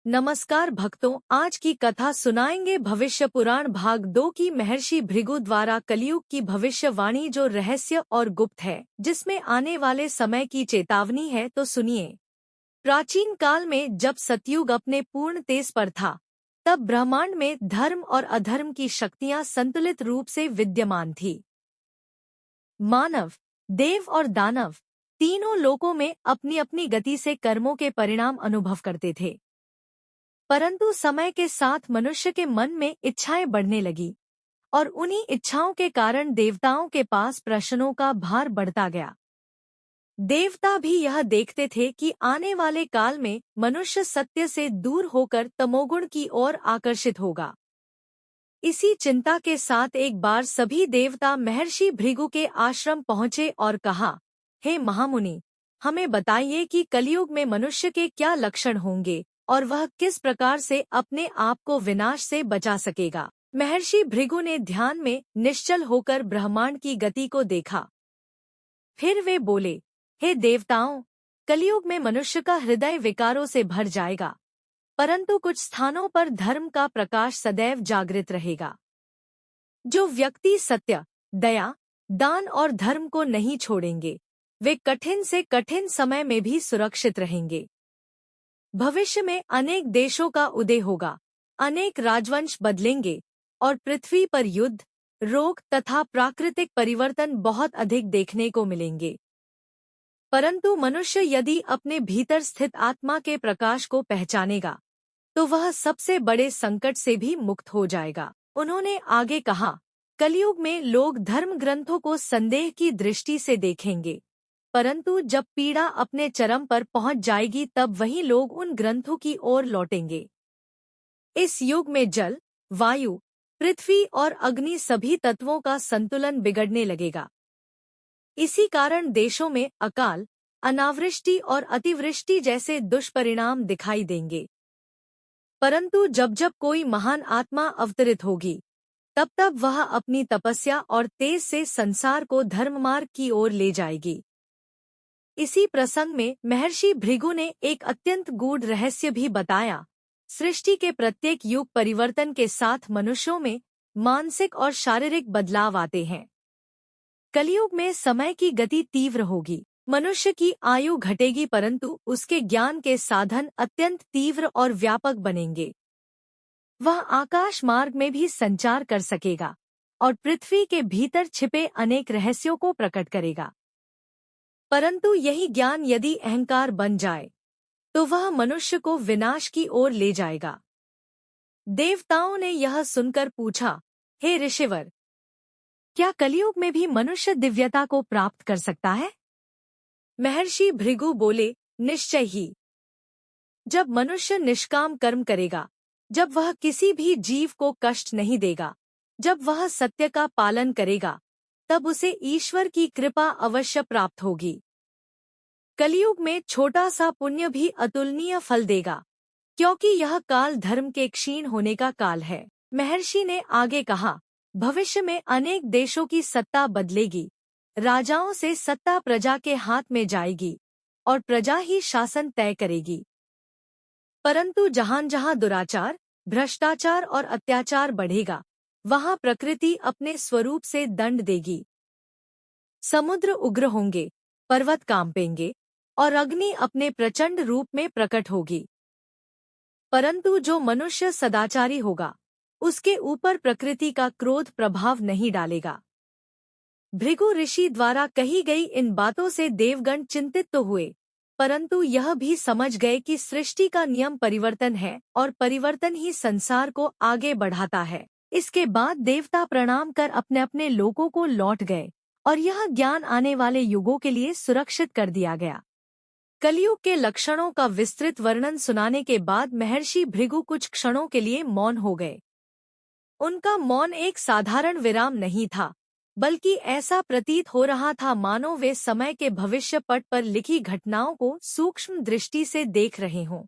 नमस्कार भक्तों, आज की कथा सुनाएंगे भविष्य पुराण भाग 2 की महर्षि भृगु द्वारा कलयुग की भविष्यवाणी जो रहस्य और गुप्त है, जिसमें आने वाले समय की चेतावनी है। तो सुनिए। प्राचीन काल में जब सतयुग अपने पूर्ण तेज पर था, तब ब्रह्मांड में धर्म और अधर्म की शक्तियां संतुलित रूप से विद्यमान थी। मानव, देव और दानव तीनों लोकों में अपनी अपनी गति से कर्मों के परिणाम अनुभव करते थे। परंतु समय के साथ मनुष्य के मन में इच्छाएं बढ़ने लगी और उन्हीं इच्छाओं के कारण देवताओं के पास प्रश्नों का भार बढ़ता गया। देवता भी यह देखते थे कि आने वाले काल में मनुष्य सत्य से दूर होकर तमोगुण की ओर आकर्षित होगा। इसी चिंता के साथ एक बार सभी देवता महर्षि भृगु के आश्रम पहुंचे और कहा, हे महामुनि, हमें बताइए कि कलयुग में मनुष्य के क्या लक्षण होंगे और वह किस प्रकार से अपने आप को विनाश से बचा सकेगा। महर्षि भृगु ने ध्यान में निश्चल होकर ब्रह्मांड की गति को देखा। फिर वे बोले, हे देवताओं, कलयुग में मनुष्य का हृदय विकारों से भर जाएगा, परंतु कुछ स्थानों पर धर्म का प्रकाश सदैव जागृत रहेगा। जो व्यक्ति सत्य, दया, दान और धर्म को नहीं छोड़ेंगे, वे कठिन से कठिन समय में भी सुरक्षित रहेंगे। भविष्य में अनेक देशों का उदय होगा, अनेक राजवंश बदलेंगे और पृथ्वी पर युद्ध, रोग तथा प्राकृतिक परिवर्तन बहुत अधिक देखने को मिलेंगे। परंतु मनुष्य यदि अपने भीतर स्थित आत्मा के प्रकाश को पहचानेगा, तो वह सबसे बड़े संकट से भी मुक्त हो जाएगा। उन्होंने आगे कहा, कलयुग में लोग धर्म ग्रंथों को संदेह की दृष्टि से देखेंगे, परंतु जब पीड़ा अपने चरम पर पहुंच जाएगी तब वही लोग उन ग्रंथों की ओर लौटेंगे। इस युग में जल, वायु, पृथ्वी और अग्नि सभी तत्वों का संतुलन बिगड़ने लगेगा। इसी कारण देशों में अकाल, अनावृष्टि और अतिवृष्टि जैसे दुष्परिणाम दिखाई देंगे। परंतु जब जब कोई महान आत्मा अवतरित होगी, तब तब वह अपनी तपस्या और तेज से संसार को धर्ममार्ग की ओर ले जाएगी। इसी प्रसंग में महर्षि भृगु ने एक अत्यंत गूढ़ रहस्य भी बताया। सृष्टि के प्रत्येक युग परिवर्तन के साथ मनुष्यों में मानसिक और शारीरिक बदलाव आते हैं। कलयुग में समय की गति तीव्र होगी, मनुष्य की आयु घटेगी, परंतु उसके ज्ञान के साधन अत्यंत तीव्र और व्यापक बनेंगे। वह आकाश मार्ग में भी संचार कर सकेगा और पृथ्वी के भीतर छिपे अनेक रहस्यों को प्रकट करेगा। परंतु यही ज्ञान यदि अहंकार बन जाए, तो वह मनुष्य को विनाश की ओर ले जाएगा। देवताओं ने यह सुनकर पूछा, हे ऋषिवर, क्या कलयुग में भी मनुष्य दिव्यता को प्राप्त कर सकता है? महर्षि भृगु बोले, निश्चय ही। जब मनुष्य निष्काम कर्म करेगा, जब वह किसी भी जीव को कष्ट नहीं देगा, जब वह सत्य का पालन करेगा, तब उसे ईश्वर की कृपा अवश्य प्राप्त होगी। कलयुग में छोटा सा पुण्य भी अतुलनीय फल देगा, क्योंकि यह काल धर्म के क्षीण होने का काल है। महर्षि ने आगे कहा, भविष्य में अनेक देशों की सत्ता बदलेगी, राजाओं से सत्ता प्रजा के हाथ में जाएगी और प्रजा ही शासन तय करेगी। परंतु जहां जहां दुराचार, भ्रष्टाचार और अत्याचार बढ़ेगा, वहां प्रकृति अपने स्वरूप से दंड देगी। समुद्र उग्र होंगे, पर्वत कांपेंगे और अग्नि अपने प्रचंड रूप में प्रकट होगी। परंतु जो मनुष्य सदाचारी होगा, उसके ऊपर प्रकृति का क्रोध प्रभाव नहीं डालेगा। भृगु ऋषि द्वारा कही गई इन बातों से देवगण चिंतित तो हुए, परंतु यह भी समझ गए कि सृष्टि का नियम परिवर्तन है और परिवर्तन ही संसार को आगे बढ़ाता है। इसके बाद देवता प्रणाम कर अपने अपने लोकों को लौट गए और यह ज्ञान आने वाले युगों के लिए सुरक्षित कर दिया गया। कलयुग के लक्षणों का विस्तृत वर्णन सुनाने के बाद महर्षि भृगु कुछ क्षणों के लिए मौन हो गए। उनका मौन एक साधारण विराम नहीं था, बल्कि ऐसा प्रतीत हो रहा था मानो वे समय के भविष्य पट पर लिखी घटनाओं को सूक्ष्म दृष्टि से देख रहे हों।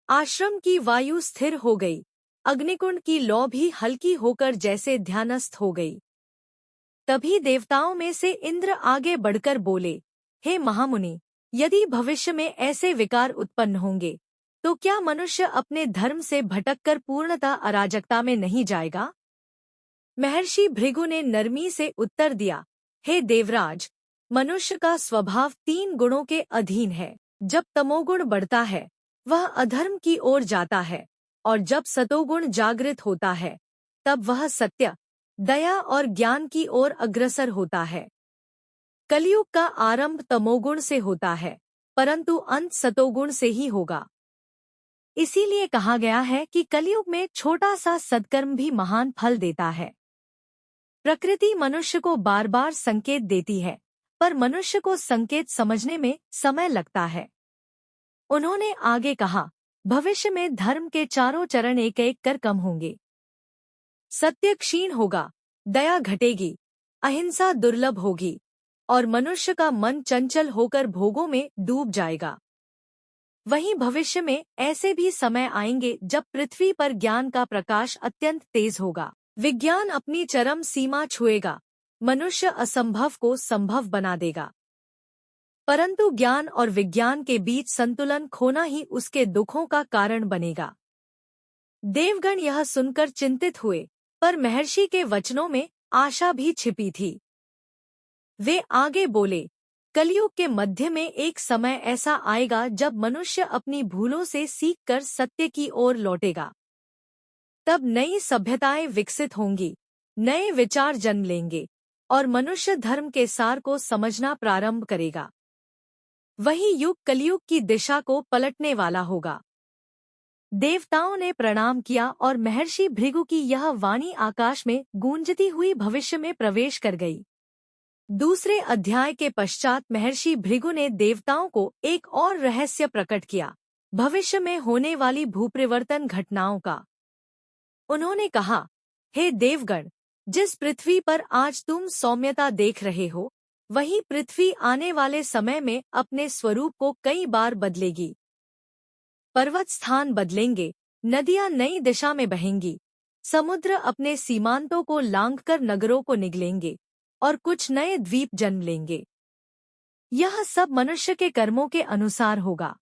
आश्रम की वायु स्थिर हो गई, अग्निकुंड की लौ भी हल्की होकर जैसे ध्यानस्थ हो गई। तभी देवताओं में से इंद्र आगे बढ़कर बोले, हे महामुनि, यदि भविष्य में ऐसे विकार उत्पन्न होंगे, तो क्या मनुष्य अपने धर्म से भटककर पूर्णतः अराजकता में नहीं जाएगा? महर्षि भृगु ने नरमी से उत्तर दिया, हे देवराज, मनुष्य का स्वभाव 3 गुणों के अधीन है। जब तमोगुण बढ़ता है वह अधर्म की ओर जाता है, और जब सतोगुण जागृत होता है तब वह सत्य, दया और ज्ञान की ओर अग्रसर होता है। कलयुग का आरंभ तमोगुण से होता है, परंतु अंत सतोगुण से ही होगा। इसीलिए कहा गया है कि कलयुग में छोटा सा सत्कर्म भी महान फल देता है। प्रकृति मनुष्य को बार बार संकेत देती है, पर मनुष्य को संकेत समझने में समय लगता है। उन्होंने आगे कहा, भविष्य में धर्म के चारों चरण एक एक कर कम होंगे। सत्य क्षीण होगा, दया घटेगी, अहिंसा दुर्लभ होगी, और मनुष्य का मन चंचल होकर भोगों में डूब जाएगा। वहीं भविष्य में ऐसे भी समय आएंगे जब पृथ्वी पर ज्ञान का प्रकाश अत्यंत तेज होगा। विज्ञान अपनी चरम सीमा छुएगा, मनुष्य असंभव को संभव बना देगा। परंतु ज्ञान और विज्ञान के बीच संतुलन खोना ही उसके दुखों का कारण बनेगा। देवगण यह सुनकर चिंतित हुए, पर महर्षि के वचनों में आशा भी छिपी थी। वे आगे बोले, कलयुग के मध्य में एक समय ऐसा आएगा जब मनुष्य अपनी भूलों से सीखकर सत्य की ओर लौटेगा। तब नई सभ्यताएं विकसित होंगी, नए विचार जन्म लेंगे, और मनुष्य धर्म के सार को समझना प्रारंभ करेगा। वही युग कलयुग की दिशा को पलटने वाला होगा। देवताओं ने प्रणाम किया और महर्षि भृगु की यह वाणी आकाश में गूंजती हुई भविष्य में प्रवेश कर गई। दूसरे अध्याय के पश्चात महर्षि भृगु ने देवताओं को एक और रहस्य प्रकट किया, भविष्य में होने वाली भूपरिवर्तन घटनाओं का। उन्होंने कहा, हे देवगण, जिस पृथ्वी पर आज तुम सौम्यता देख रहे हो, वही पृथ्वी आने वाले समय में अपने स्वरूप को कई बार बदलेगी। पर्वत स्थान बदलेंगे, नदियां नई दिशा में बहेंगी, समुद्र अपने सीमांतों को लांघकर नगरों को निगलेंगे, और कुछ नए द्वीप जन्म लेंगे। यह सब मनुष्य के कर्मों के अनुसार होगा।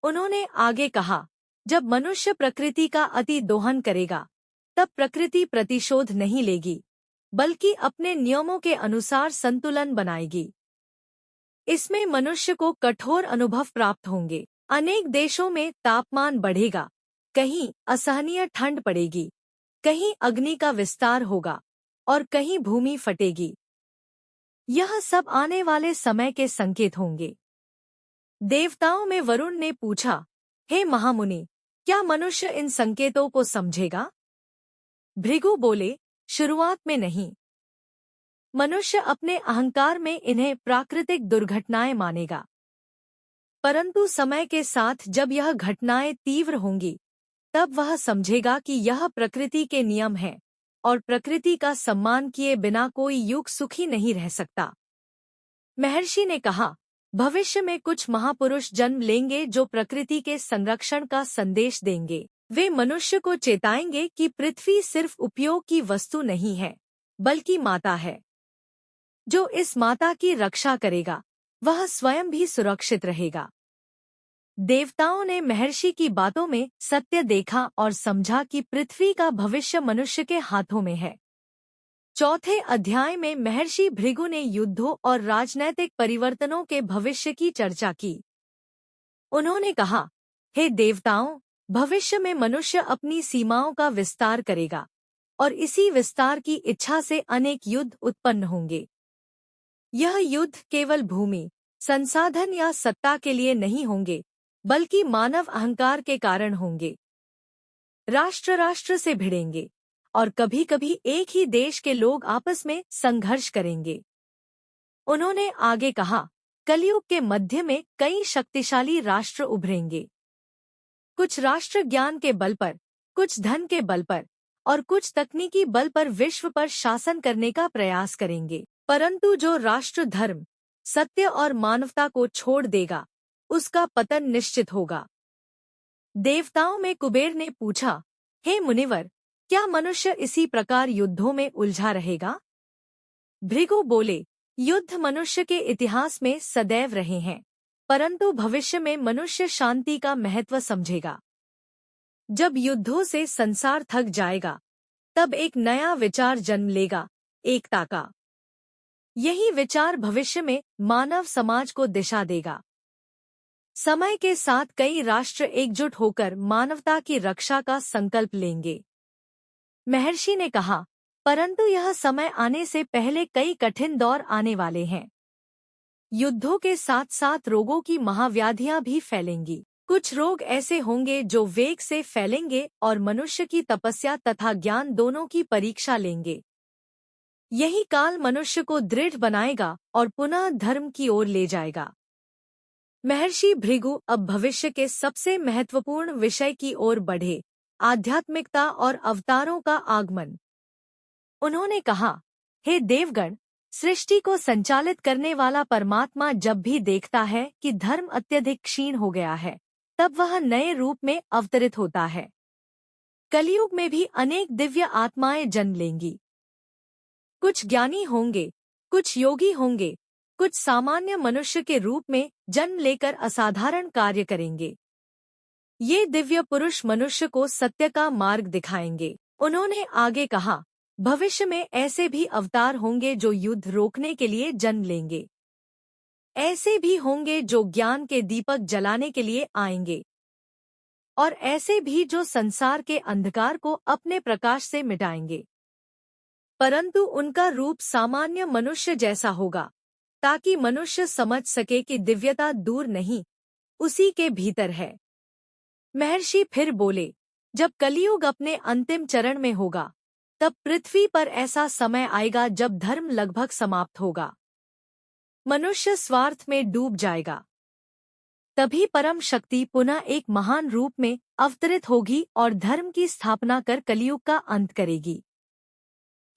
उन्होंने आगे कहा, जब मनुष्य प्रकृति का अति दोहन करेगा, तब प्रकृति प्रतिशोध नहीं लेगी, बल्कि अपने नियमों के अनुसार संतुलन बनाएगी। इसमें मनुष्य को कठोर अनुभव प्राप्त होंगे। अनेक देशों में तापमान बढ़ेगा, कहीं असहनीय ठंड पड़ेगी, कहीं अग्नि का विस्तार होगा, और कहीं भूमि फटेगी। यह सब आने वाले समय के संकेत होंगे। देवताओं में वरुण ने पूछा, हे महामुनि, क्या मनुष्य इन संकेतों को समझेगा? भृगु बोले, शुरुआत में नहीं। मनुष्य अपने अहंकार में इन्हें प्राकृतिक दुर्घटनाएं मानेगा, परंतु समय के साथ जब यह घटनाएं तीव्र होंगी, तब वह समझेगा कि यह प्रकृति के नियम हैं, और प्रकृति का सम्मान किए बिना कोई युग सुखी नहीं रह सकता। महर्षि ने कहा, भविष्य में कुछ महापुरुष जन्म लेंगे जो प्रकृति के संरक्षण का संदेश देंगे। वे मनुष्य को चेताएंगे कि पृथ्वी सिर्फ उपयोग की वस्तु नहीं है, बल्कि माता है। जो इस माता की रक्षा करेगा, वह स्वयं भी सुरक्षित रहेगा। देवताओं ने महर्षि की बातों में सत्य देखा और समझा कि पृथ्वी का भविष्य मनुष्य के हाथों में है। चौथे अध्याय में महर्षि भृगु ने युद्धों और राजनैतिक परिवर्तनों के भविष्य की चर्चा की। उन्होंने कहा, हे देवताओं, भविष्य में मनुष्य अपनी सीमाओं का विस्तार करेगा, और इसी विस्तार की इच्छा से अनेक युद्ध उत्पन्न होंगे। यह युद्ध केवल भूमि, संसाधन या सत्ता के लिए नहीं होंगे, बल्कि मानव अहंकार के कारण होंगे। राष्ट्र राष्ट्र से भिड़ेंगे, और कभी कभी एक ही देश के लोग आपस में संघर्ष करेंगे। उन्होंने आगे कहा, कलयुग के मध्य में कई शक्तिशाली राष्ट्र उभरेंगे। कुछ राष्ट्र ज्ञान के बल पर, कुछ धन के बल पर, और कुछ तकनीकी बल पर विश्व पर शासन करने का प्रयास करेंगे। परंतु जो राष्ट्र धर्म, सत्य और मानवता को छोड़ देगा, उसका पतन निश्चित होगा। देवताओं में कुबेर ने पूछा, हे मुनिवर, क्या मनुष्य इसी प्रकार युद्धों में उलझा रहेगा? भृगु बोले, युद्ध मनुष्य के इतिहास में सदैव रहे हैं, परंतु भविष्य में मनुष्य शांति का महत्व समझेगा। जब युद्धों से संसार थक जाएगा, तब एक नया विचार जन्म लेगा, एकता का। यही विचार भविष्य में मानव समाज को दिशा देगा। समय के साथ कई राष्ट्र एकजुट होकर मानवता की रक्षा का संकल्प लेंगे। महर्षि ने कहा, परंतु यह समय आने से पहले कई कठिन दौर आने वाले हैं। युद्धों के साथ साथ रोगों की महाव्याधियां भी फैलेंगी। कुछ रोग ऐसे होंगे जो वेग से फैलेंगे और मनुष्य की तपस्या तथा ज्ञान दोनों की परीक्षा लेंगे। यही काल मनुष्य को दृढ़ बनाएगा और पुनः धर्म की ओर ले जाएगा। महर्षि भृगु अब भविष्य के सबसे महत्वपूर्ण विषय की ओर बढ़े, आध्यात्मिकता और अवतारों का आगमन। उन्होंने कहा, हे देवगण, सृष्टि को संचालित करने वाला परमात्मा जब भी देखता है कि धर्म अत्यधिक क्षीण हो गया है, तब वह नए रूप में अवतरित होता है। कलयुग में भी अनेक दिव्य आत्माएं जन्म लेंगी। कुछ ज्ञानी होंगे, कुछ योगी होंगे, कुछ सामान्य मनुष्य के रूप में जन्म लेकर असाधारण कार्य करेंगे। ये दिव्य पुरुष मनुष्य को सत्य का मार्ग दिखाएंगे। उन्होंने आगे कहा, भविष्य में ऐसे भी अवतार होंगे जो युद्ध रोकने के लिए जन्म लेंगे। ऐसे भी होंगे जो ज्ञान के दीपक जलाने के लिए आएंगे, और ऐसे भी जो संसार के अंधकार को अपने प्रकाश से मिटाएंगे। परंतु उनका रूप सामान्य मनुष्य जैसा होगा, ताकि मनुष्य समझ सके कि दिव्यता दूर नहीं, उसी के भीतर है। महर्षि फिर बोले, जब कलियुग अपने अंतिम चरण में होगा, तब पृथ्वी पर ऐसा समय आएगा जब धर्म लगभग समाप्त होगा। मनुष्य स्वार्थ में डूब जाएगा। तभी परम शक्ति पुनः एक महान रूप में अवतरित होगी और धर्म की स्थापना कर कलियुग का अंत करेगी।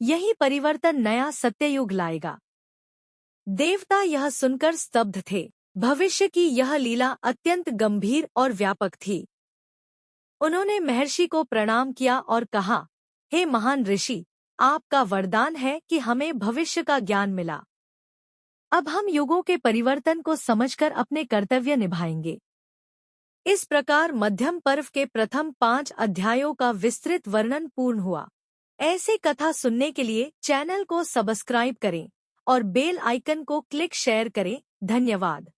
यही परिवर्तन नया सत्ययुग लाएगा। देवता यह सुनकर स्तब्ध थे। भविष्य की यह लीला अत्यंत गंभीर और व्यापक थी। उन्होंने महर्षि को प्रणाम किया और कहा, हे महान ऋषि, आपका वरदान है कि हमें भविष्य का ज्ञान मिला। अब हम युगों के परिवर्तन को समझकर अपने कर्तव्य निभाएंगे। इस प्रकार मध्यम पर्व के प्रथम 5 अध्यायों का विस्तृत वर्णन पूर्ण हुआ। ऐसे कथा सुनने के लिए चैनल को सब्सक्राइब करें और बेल आइकन को क्लिक शेयर करें। धन्यवाद।